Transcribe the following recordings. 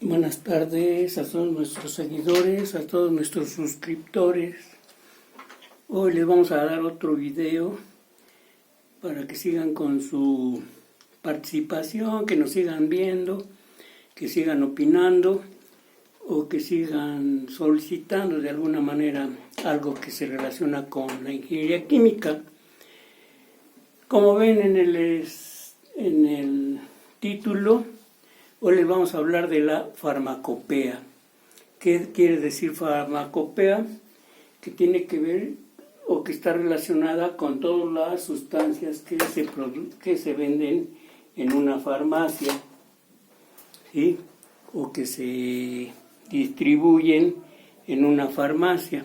Buenas tardes a todos nuestros seguidores, a todos nuestros suscriptores. Hoy les vamos a dar otro video para que sigan con su participación, que nos sigan viendo, que sigan opinando o que sigan solicitando de alguna manera algo que se relaciona con la ingeniería química. Como ven en el título, hoy les vamos a hablar de la farmacopea. ¿Qué quiere decir farmacopea? Que tiene que ver o que está relacionada con todas las sustancias que se venden en una farmacia, ¿sí? O que se distribuyen en una farmacia.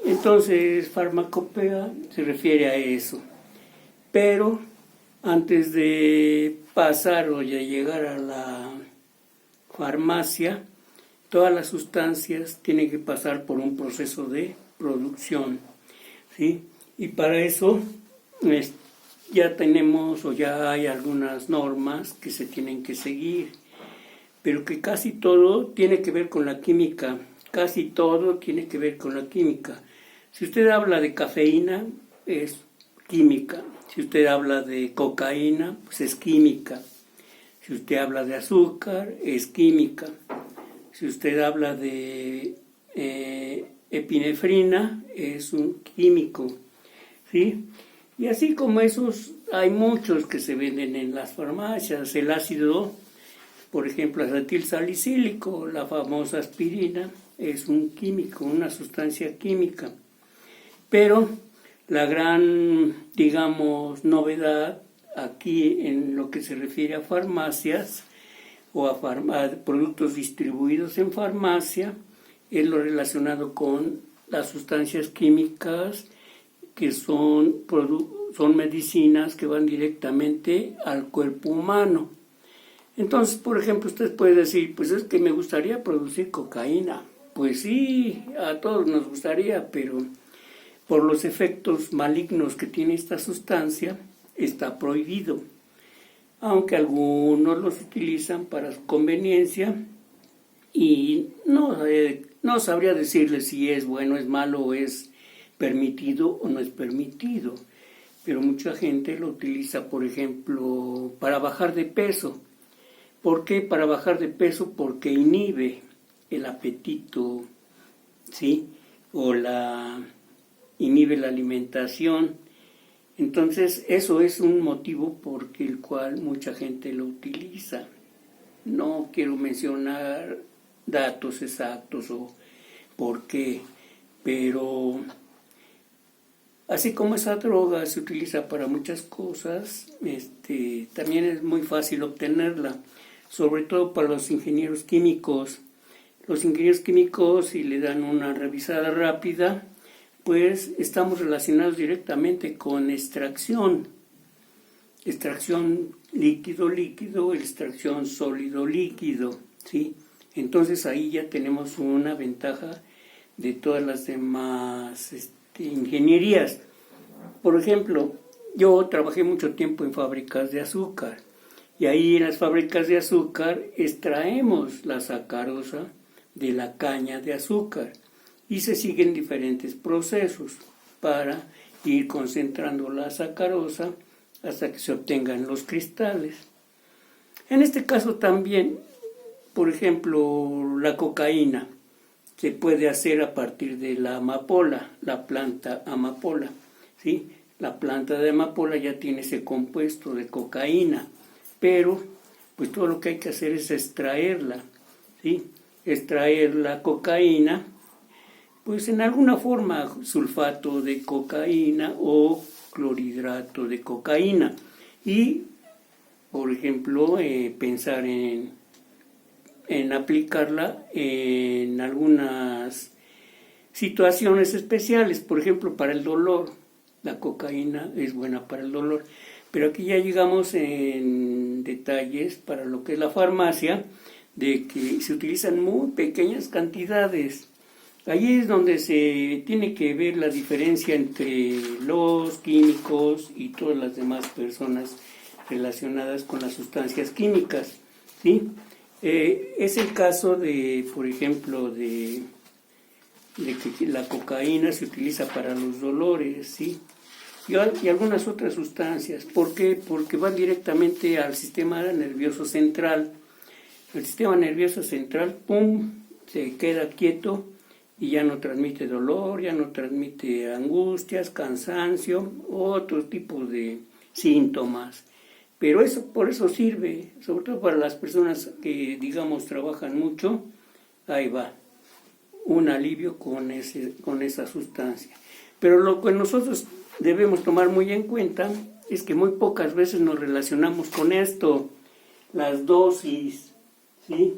Entonces, farmacopea se refiere a eso. Pero antes de pasar o de llegar a la farmacia, todas las sustancias tienen que pasar por un proceso de producción, ¿sí? Y para eso ya tenemos o ya hay algunas normas que se tienen que seguir, pero que casi todo tiene que ver con la química, casi todo tiene que ver con la química. Si usted habla de cafeína, es química. Si usted habla de cocaína, pues es química. Si usted habla de azúcar, es química. Si usted habla de epinefrina, es un químico, ¿sí? Y así como esos, hay muchos que se venden en las farmacias. El ácido, por ejemplo, acetilsalicílico, la famosa aspirina, es un químico, una sustancia química. Pero la gran, digamos, novedad aquí en lo que se refiere a farmacias o a productos distribuidos en farmacia es lo relacionado con las sustancias químicas que son medicinas que van directamente al cuerpo humano. Entonces, por ejemplo, usted puede decir, pues es que me gustaría producir cocaína. Pues sí, a todos nos gustaría, pero por los efectos malignos que tiene esta sustancia, está prohibido. Aunque algunos los utilizan para su conveniencia y no sabría decirles si es bueno, es malo, o es permitido o no es permitido. Pero mucha gente lo utiliza, por ejemplo, para bajar de peso. ¿Por qué para bajar de peso? Porque inhibe el apetito, ¿sí? O inhibe la alimentación. Entonces, eso es un motivo por el cual mucha gente lo utiliza. No quiero mencionar datos exactos o por qué, pero así como esa droga se utiliza para muchas cosas, también es muy fácil obtenerla, sobre todo para los ingenieros químicos. Los ingenieros químicos, si le dan una revisada rápida, pues estamos relacionados directamente con extracción líquido-líquido, extracción sólido-líquido, ¿sí? Entonces ahí ya tenemos una ventaja de todas las demás ingenierías. Por ejemplo, yo trabajé mucho tiempo en fábricas de azúcar y ahí en las fábricas de azúcar extraemos la sacarosa de la caña de azúcar. Y se siguen diferentes procesos para ir concentrando la sacarosa hasta que se obtengan los cristales. En este caso también, por ejemplo, la cocaína se puede hacer a partir de la amapola, la planta amapola, ¿sí? La planta de amapola ya tiene ese compuesto de cocaína, pero pues todo lo que hay que hacer es extraerla, ¿sí? Extraer la cocaína, pues en alguna forma sulfato de cocaína o clorhidrato de cocaína. Y, por ejemplo, pensar en aplicarla en algunas situaciones especiales. Por ejemplo, para el dolor, la cocaína es buena para el dolor. Pero aquí ya llegamos en detalles para lo que es la farmacia, de que se utilizan muy pequeñas cantidades. Allí es donde se tiene que ver la diferencia entre los químicos y todas las demás personas relacionadas con las sustancias químicas, ¿sí? Es el caso de, por ejemplo, de que la cocaína se utiliza para los dolores, ¿sí? Y algunas otras sustancias. ¿Por qué? Porque van directamente al sistema nervioso central. El sistema nervioso central, ¡pum!, se queda quieto y ya no transmite dolor, ya no transmite angustias, cansancio, otro tipo de síntomas. Pero eso, por eso sirve, sobre todo para las personas que, digamos, trabajan mucho, ahí va, un alivio con esa sustancia. Pero lo que nosotros debemos tomar muy en cuenta es que muy pocas veces nos relacionamos con esto, las dosis, ¿sí?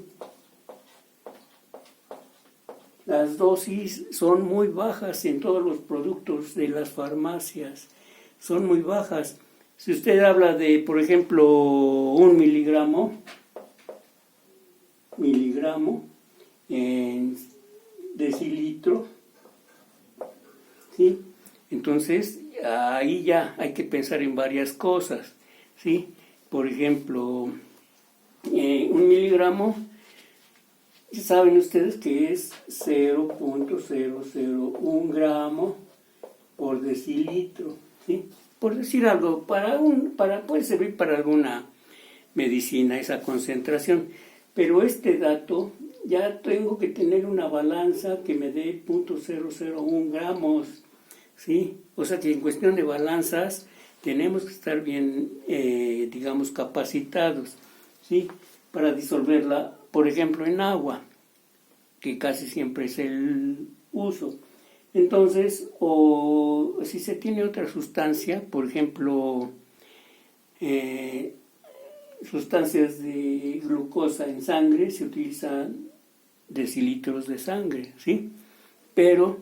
Las dosis son muy bajas en todos los productos de las farmacias, son muy bajas. Si usted habla de, por ejemplo, 1 miligramo en decilitro, ¿sí? Entonces, ahí ya hay que pensar en varias cosas, ¿sí? Por ejemplo, 1 miligramo, saben ustedes que es 0.001 gramo por decilitro, ¿sí? Por decir algo, puede servir para alguna medicina esa concentración, pero este dato ya tengo que tener una balanza que me dé 0.001 gramos, ¿sí? O sea que en cuestión de balanzas tenemos que estar bien, digamos, capacitados, ¿sí? Para disolverla, por ejemplo, en agua, que casi siempre es el uso. Entonces, o si se tiene otra sustancia, por ejemplo, sustancias de glucosa en sangre, se utilizan decilitros de sangre, ¿sí? Pero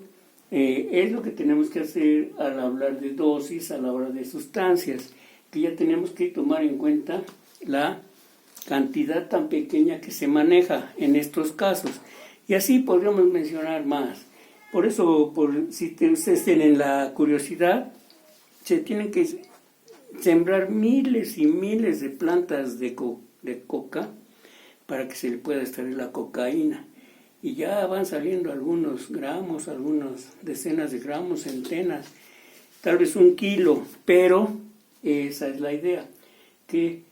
es lo que tenemos que hacer al hablar de dosis, a la hora de sustancias, que ya tenemos que tomar en cuenta la cantidad tan pequeña que se maneja en estos casos. Y así podríamos mencionar más. Por eso, si ustedes tienen la curiosidad, se tienen que sembrar miles y miles de plantas de coca para que se le pueda extraer la cocaína. Y ya van saliendo algunos gramos, algunas decenas de gramos, centenas, tal vez 1 kilo, pero esa es la idea, que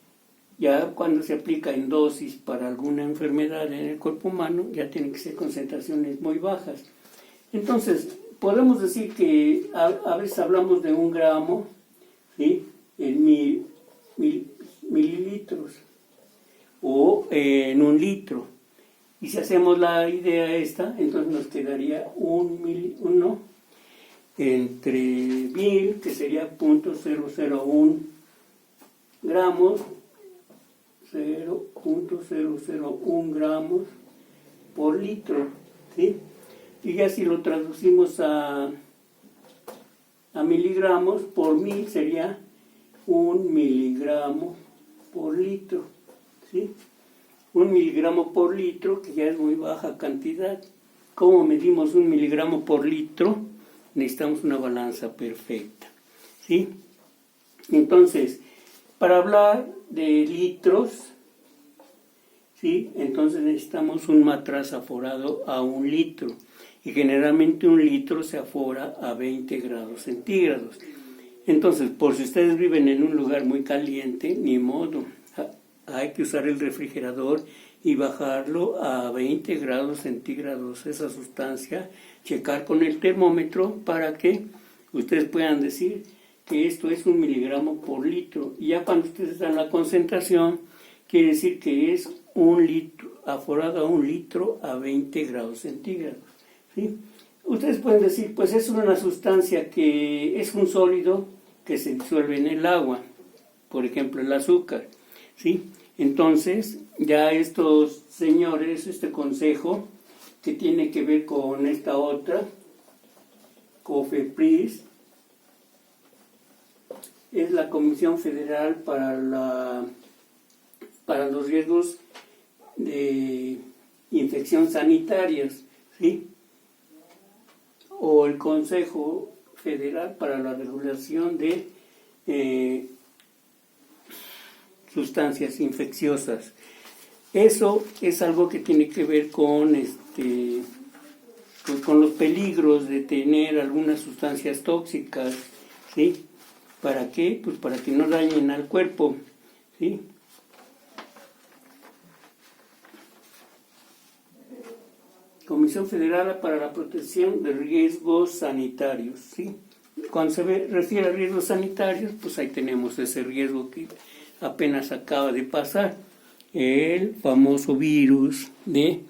ya cuando se aplica en dosis para alguna enfermedad en el cuerpo humano, ya tienen que ser concentraciones muy bajas. Entonces, podemos decir que a veces hablamos de 1 gramo, ¿sí?, en mililitros o en 1 litro. Y si hacemos la idea esta, entonces nos quedaría 1 entre 1000, que sería 0.001 gramos, 0.001 gramos por litro, ¿sí? Y ya si lo traducimos a miligramos, por 1000 sería 1 miligramo por litro, ¿sí? 1 miligramo por litro, que ya es muy baja cantidad. ¿Cómo medimos 1 miligramo por litro? Necesitamos una balanza perfecta, ¿sí? Entonces, para hablar de litros, ¿sí?, entonces necesitamos un matraz aforado a 1 litro. Y generalmente 1 litro se afora a 20 grados centígrados. Entonces, por si ustedes viven en un lugar muy caliente, ni modo, hay que usar el refrigerador y bajarlo a 20 grados centígrados esa sustancia, checar con el termómetro para que ustedes puedan decir que esto es 1 miligramo por litro. Y ya cuando ustedes dan la concentración, quiere decir que es 1 litro, aforado a 1 litro a 20 grados centígrados, ¿sí? Ustedes pueden decir, pues es una sustancia que es un sólido que se disuelve en el agua, por ejemplo el azúcar, ¿sí? Entonces, ya estos señores, este consejo, que tiene que ver con esta otra, COFEPRIS, es la Comisión Federal para los riesgos de infección sanitarias, ¿sí? O el Consejo Federal para la Regulación de sustancias infecciosas. Eso es algo que tiene que ver con pues con los peligros de tener algunas sustancias tóxicas, ¿sí? ¿Para qué? Pues para que no dañen al cuerpo, ¿sí? Comisión Federal para la Protección de Riesgos Sanitarios, ¿sí? Cuando se refiere a riesgos sanitarios, pues ahí tenemos ese riesgo que apenas acaba de pasar, el famoso virus de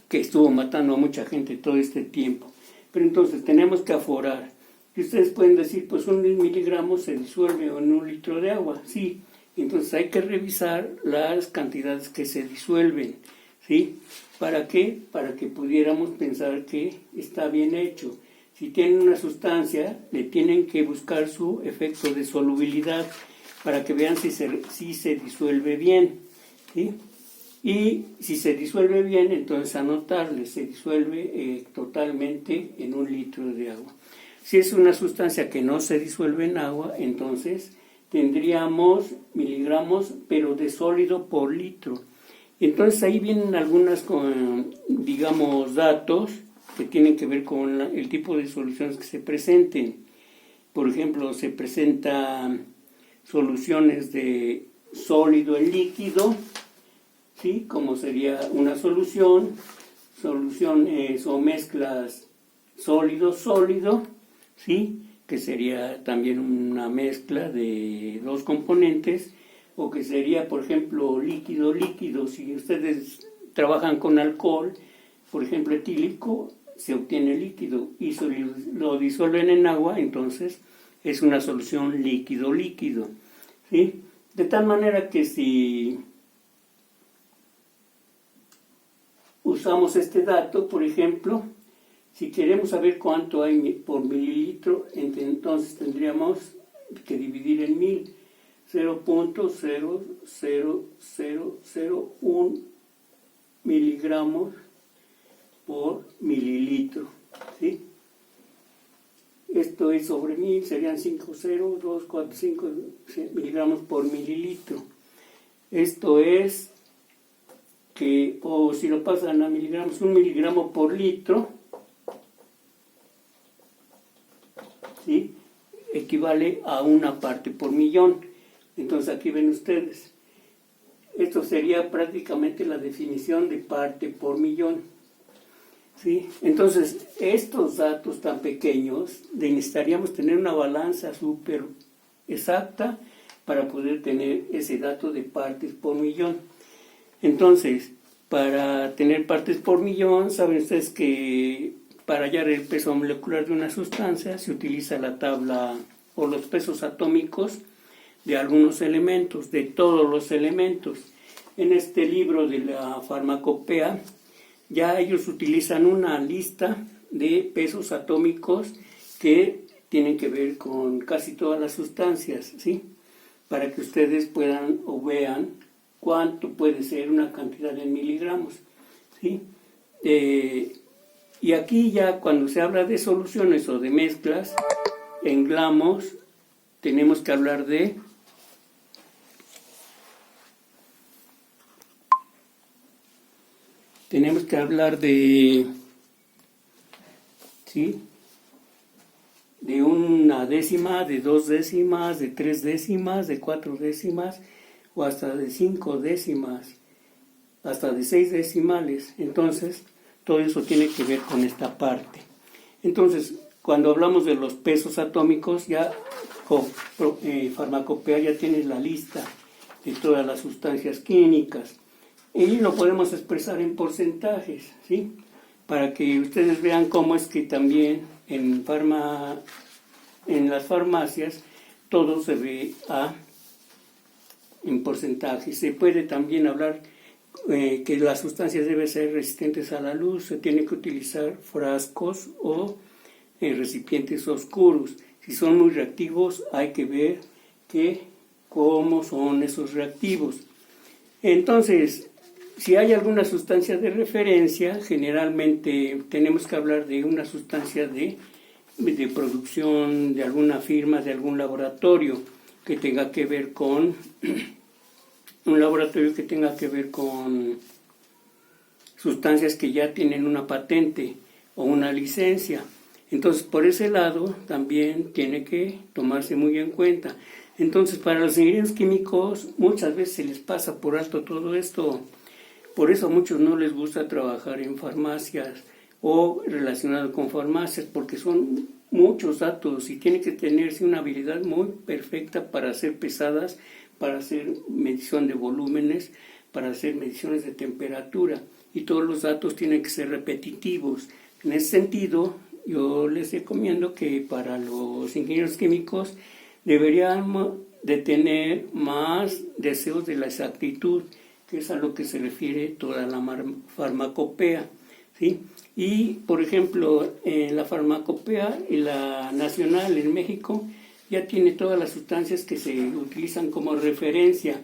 que estuvo matando a mucha gente todo este tiempo. Pero entonces tenemos que aforar. Y ustedes pueden decir, pues 1 miligramo se disuelve en 1 litro de agua. Sí, entonces hay que revisar las cantidades que se disuelven. ¿Sí? ¿Para qué? Para que pudiéramos pensar que está bien hecho. Si tienen una sustancia, le tienen que buscar su efecto de solubilidad para que vean si se disuelve bien. ¿Sí? Y si se disuelve bien, entonces anotarle, se disuelve totalmente en 1 litro de agua. Si es una sustancia que no se disuelve en agua, entonces tendríamos miligramos, pero de sólido por litro. Entonces ahí vienen algunas, digamos, datos que tienen que ver con el tipo de soluciones que se presenten. Por ejemplo, se presentan soluciones de sólido en líquido, ¿sí? Como sería una soluciones o mezclas sólido-sólido, ¿sí? Que sería también una mezcla de 2 componentes, o que sería, por ejemplo, líquido-líquido. Si ustedes trabajan con alcohol, por ejemplo, etílico, se obtiene líquido, y si lo disuelven en agua, entonces es una solución líquido-líquido, ¿sí? De tal manera que si usamos este dato, por ejemplo, si queremos saber cuánto hay por mililitro, entonces tendríamos que dividir en 1000, 0.00001 miligramos por mililitro, ¿sí? Esto es sobre 1000, serían 5,0245 miligramos por mililitro. Esto es que, o si lo pasan a miligramos, 1 miligramo por litro, ¿sí? Equivale a 1 parte por millón. Entonces aquí ven ustedes, esto sería prácticamente la definición de parte por millón, ¿sí? Entonces estos datos tan pequeños, necesitaríamos tener una balanza súper exacta para poder tener ese dato de partes por millón. Entonces, para tener partes por millón, saben ustedes que para hallar el peso molecular de una sustancia se utiliza la tabla o los pesos atómicos de algunos elementos, de todos los elementos. En este libro de la farmacopea, ya ellos utilizan una lista de pesos atómicos que tienen que ver con casi todas las sustancias, ¿sí? Para que ustedes puedan o vean cuánto puede ser una cantidad en miligramos, ¿sí? Y aquí ya cuando se habla de soluciones o de mezclas en gramos, tenemos que hablar de ¿sí? De 1 décima, de 2 décimas, de 3 décimas, de 4 décimas, o hasta de 5 décimas, hasta de 6 decimales. Entonces, todo eso tiene que ver con esta parte. Entonces, cuando hablamos de los pesos atómicos, ya farmacopea ya tiene la lista de todas las sustancias químicas. Y lo podemos expresar en porcentajes, ¿sí? Para que ustedes vean cómo es que también en las farmacias todo se ve en porcentajes. Se puede también hablar que las sustancias deben ser resistentes a la luz. Se tiene que utilizar frascos o recipientes oscuros. Si son muy reactivos, hay que ver cómo son esos reactivos. Entonces, si hay alguna sustancia de referencia, generalmente tenemos que hablar de una sustancia de producción de alguna firma, de algún laboratorio. que tenga que ver con un laboratorio que tenga que ver con sustancias que ya tienen una patente o una licencia. Entonces, por ese lado también tiene que tomarse muy en cuenta. Entonces, para los ingenieros químicos muchas veces se les pasa por alto todo esto. Por eso a muchos no les gusta trabajar en farmacias o relacionado con farmacias, porque son muchos datos y tiene que tenerse una habilidad muy perfecta para hacer pesadas, para hacer medición de volúmenes, para hacer mediciones de temperatura, y todos los datos tienen que ser repetitivos. En ese sentido, yo les recomiendo que para los ingenieros químicos deberíamos de tener más deseos de la exactitud, que es a lo que se refiere toda la farmacopea, ¿sí? Y, por ejemplo, en la farmacopea, en la nacional en México, ya tiene todas las sustancias que se utilizan como referencia,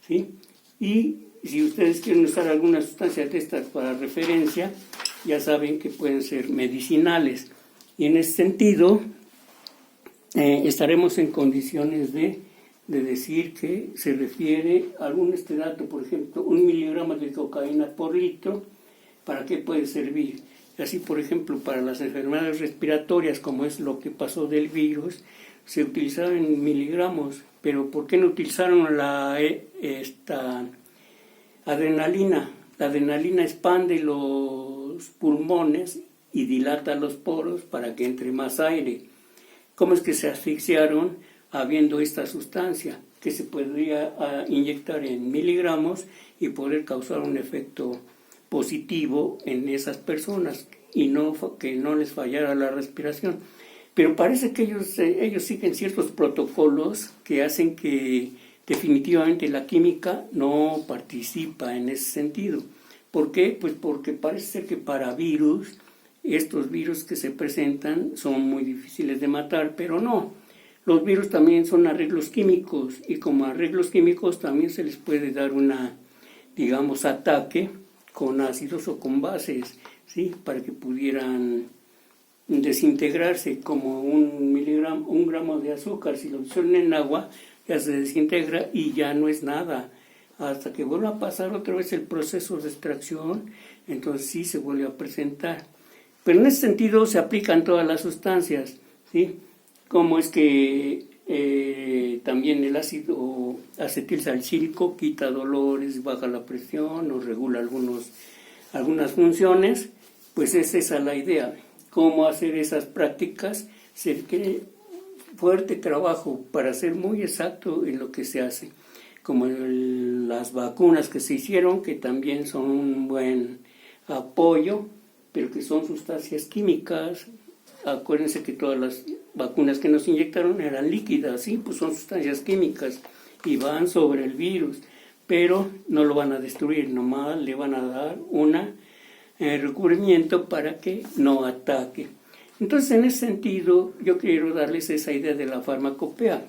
¿sí? Y si ustedes quieren usar algunas sustancias de estas para referencia, ya saben que pueden ser medicinales. Y en ese sentido, estaremos en condiciones de decir que se refiere a algún dato, por ejemplo, 1 miligramo de cocaína por litro, ¿para qué puede servir? Así, por ejemplo, para las enfermedades respiratorias, como es lo que pasó del virus, se utilizaron en miligramos, pero ¿por qué no utilizaron esta adrenalina? La adrenalina expande los pulmones y dilata los poros para que entre más aire. ¿Cómo es que se asfixiaron habiendo esta sustancia que se podría inyectar en miligramos y poder causar un efecto positivo en esas personas y que no les fallara la respiración? Pero parece que ellos siguen ciertos protocolos que hacen que definitivamente la química no participa en ese sentido. ¿Por qué? Pues porque parece ser que para virus, estos virus que se presentan son muy difíciles de matar, pero no. Los virus también son arreglos químicos, y como arreglos químicos también se les puede dar ataque con ácidos o con bases, ¿sí? Para que pudieran desintegrarse, como un gramo de azúcar, si lo disuelven en agua, ya se desintegra y ya no es nada. Hasta que vuelva a pasar otra vez el proceso de extracción, entonces sí se vuelve a presentar. Pero en ese sentido se aplican todas las sustancias, ¿sí? Como es que también el ácido acetilsalicílico quita dolores, baja la presión o regula algunas funciones, pues es esa la idea. Cómo hacer esas prácticas, se requiere fuerte trabajo para ser muy exacto en lo que se hace, como las vacunas que se hicieron, que también son un buen apoyo, pero que son sustancias químicas. Acuérdense que todas las vacunas que nos inyectaron eran líquidas, ¿sí? Pues son sustancias químicas y van sobre el virus, pero no lo van a destruir, nomás le van a dar recubrimiento para que no ataque. Entonces, en ese sentido, yo quiero darles esa idea de la farmacopea.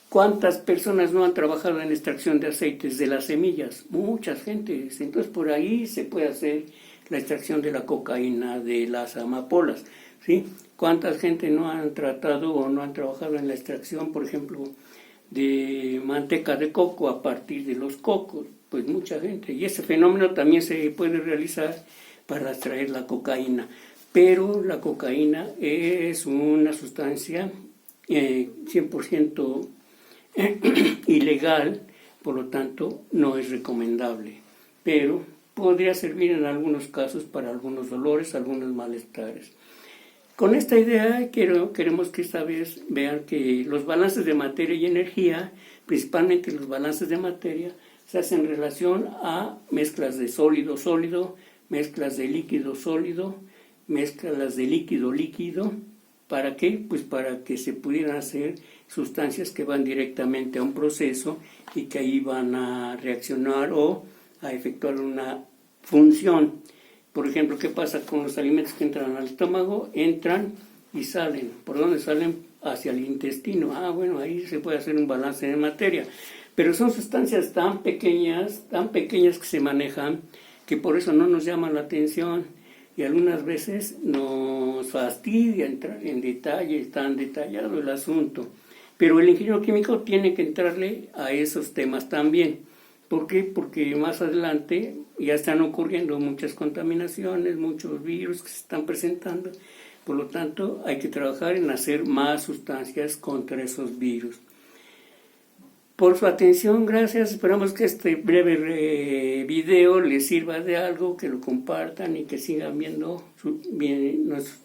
¿Cuántas personas no han trabajado en extracción de aceites de las semillas? Muchas gentes. Entonces, por ahí se puede hacer la extracción de la cocaína, de las amapolas, ¿sí? ¿Cuántas gente no han tratado o no han trabajado en la extracción, por ejemplo, de manteca de coco a partir de los cocos? Pues mucha gente. Y ese fenómeno también se puede realizar para extraer la cocaína. Pero la cocaína es una sustancia 100% ilegal, por lo tanto no es recomendable. Pero podría servir en algunos casos para algunos dolores, algunos malestares. Con esta idea queremos que esta vez vean que los balances de materia y energía, principalmente los balances de materia, se hacen en relación a mezclas de sólido-sólido, mezclas de líquido-sólido, mezclas de líquido-líquido. ¿Para qué? Pues para que se pudieran hacer sustancias que van directamente a un proceso y que ahí van a reaccionar o a efectuar una función. Por ejemplo, ¿qué pasa con los alimentos que entran al estómago? Entran y salen. ¿Por dónde salen? Hacia el intestino. Bueno, ahí se puede hacer un balance de materia. Pero son sustancias tan pequeñas que se manejan, que por eso no nos llaman la atención. Y algunas veces nos fastidia entrar en detalle, tan detallado el asunto. Pero el ingeniero químico tiene que entrarle a esos temas también. ¿Por qué? Porque más adelante ya están ocurriendo muchas contaminaciones, muchos virus que se están presentando. Por lo tanto, hay que trabajar en hacer más sustancias contra esos virus. Por su atención, gracias. Esperamos que este breve video les sirva de algo, que lo compartan y que sigan viendo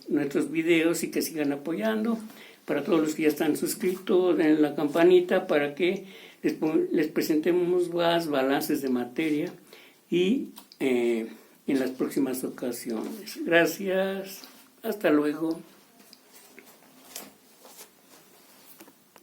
nuestros videos y que sigan apoyando. Para todos los que ya están suscritos, den la campanita para que les presentemos más balances de materia y en las próximas ocasiones. Gracias. Hasta luego.